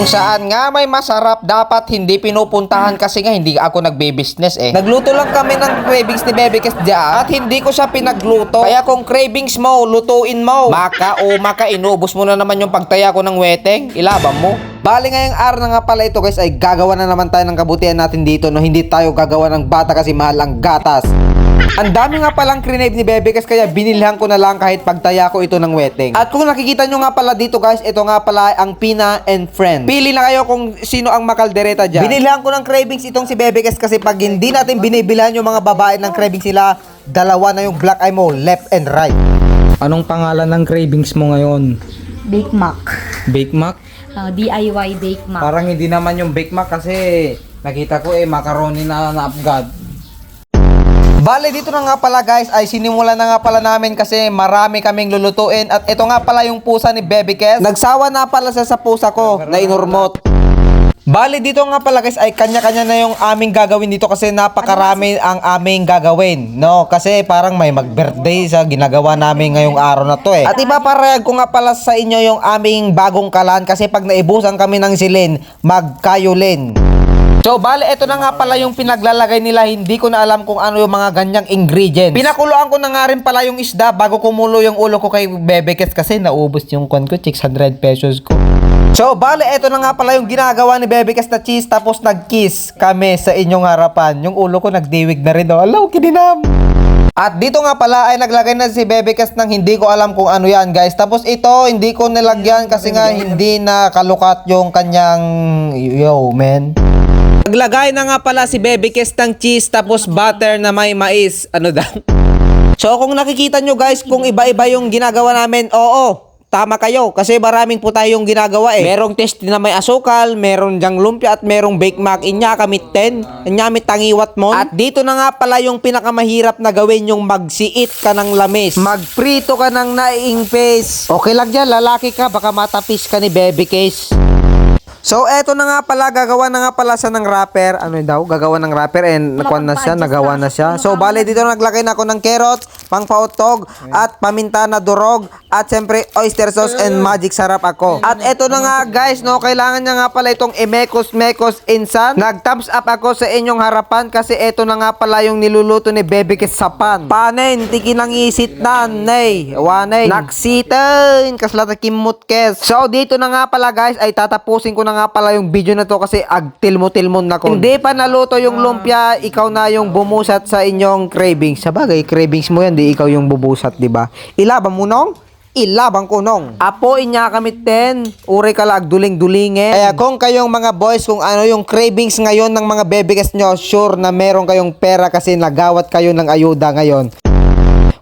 Kung saan nga may masarap, dapat hindi pinupuntahan kasi nga hindi ako nagbe-business eh. Nagluto lang kami ng cravings ni Bebe Kes dyan at hindi ko siya pinagluto. Kaya kung cravings mo, lutuin mo. Maka inubos mo na naman yung pagtaya ko ng weteng. Ilaban mo. Bali ngayong araw na nga pala ito guys ay gagawa na naman tayo ng kabutihan natin dito no, hindi tayo gagawa ng bata kasi mahal ang gatas. Ang dami nga palang crenave ni Bebe Kes kaya binilhan ko na lang kahit pagtaya ko ito ng weteng. At kung nakikita nyo nga pala dito guys, ito nga pala ang Pina and Friends. Pili na kayo kung sino ang makaldereta dyan. Binilhan ko ng cravings itong si Bebe Kes kasi pag hindi natin binibilhan yung mga babae ng cravings sila, dalawa na yung black eye mo, left and right. Anong pangalan ng cravings mo ngayon? Bake Mac. Bake Mac? DIY Bake Mac. Parang hindi naman yung Bake Mac kasi nakita ko macaroni na na-upgrade. Bale, dito na nga pala guys ay sinimulan na nga pala namin kasi marami kaming lulutuin at ito nga pala yung pusa ni Bebe Kes. Nagsawa na pala siya sa pusa ko na inurmot. Bale, dito nga pala guys ay kanya-kanya na yung aming gagawin dito kasi napakarami ang aming gagawin. No, kasi parang may mag-birthday sa ginagawa namin ngayong araw na to eh. At ipaparayag ko nga pala sa inyo yung aming bagong kalan kasi pag naibusan kami ng silin, magkayulin. So, bale, ito na nga pala yung pinaglalagay nila. Hindi ko na alam kung ano yung mga ganyang ingredients. Pinakuluan ko na nga rin pala yung isda bago kumulo yung ulo ko kay Bebe Kes kasi naubos yung kwan ko, 600 pesos ko. So, bale, ito na nga pala yung ginagawa ni Bebe Kes na cheese tapos nag-kiss kami sa inyong harapan. Yung ulo ko nagdiwig na rin. Alaw, kininam! At dito nga pala ay naglagay na si Bebe Kes ng hindi ko alam kung ano yan guys. Tapos ito, hindi ko nilagyan kasi nga hindi na kalukat yung kanyang... Yo, man. Naglagay na nga pala si Bebe Kes ng cheese tapos butter na may mais. Ano daw? So kung nakikita nyo guys, kung iba-iba yung ginagawa namin, oo, tama kayo. Kasi maraming po tayong ginagawa eh. Merong testi na may asukal, meron dyang lumpia at merong Bake Mac. Inya kamit 10, inya kamit tangiwat mo. At dito na nga pala yung pinakamahirap na gawin, yung magsiit ka ng lamis. Magprito ka ng naiing face. Okay lang dyan, lalaki ka, baka matapis ka ni Bebe Kes. So, eto na nga pala, gagawa na nga pala siya ng wrapper. Ano yun daw? Gagawa ng wrapper and nakuha na siya, nagawa na siya. So, bale, dito naglagay na ako ng carrot, pangpautog, at paminta na durog, at syempre, oyster sauce and magic sarap ako. At eto na nga guys, no, kailangan niya nga pala itong imekos-mekos insan. Nag-thumbs up ako sa inyong harapan kasi eto na nga pala yung niluluto ni Bebe Kes sa pan. Panen, tikinang isit na, nay, wanay, naksitin, kaslata kimut kes. So, dito na nga pala guys, ay tatapusin ko na nga pala yung video na to kasi agtilmo-tilmon na ko. Hindi pa naluto yung lumpia, ikaw na yung bumusat sa inyong cravings. Sabagay, cravings mo yan, di ikaw yung bubusat, di ba? Ilaban mo nong? Ilabang ko nong. Apo inya kamit ten, uri ka lag duling-dulingin. Kaya kung kayong mga boys, kung ano yung cravings ngayon ng mga Bebe Kes nyo, sure na meron kayong pera kasi nagawat kayo ng ayuda ngayon.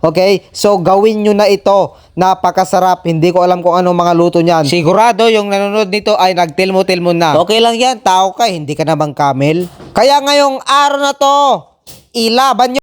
Okay? So, gawin nyo na ito. Napakasarap. Hindi ko alam kung anong mga luto niyan. Sigurado yung nanonood nito ay nagtilmo-tilmo na. Okay lang yan. Tao ka. Hindi ka naman camel. Kaya ngayong araw na to, ilaban nyo.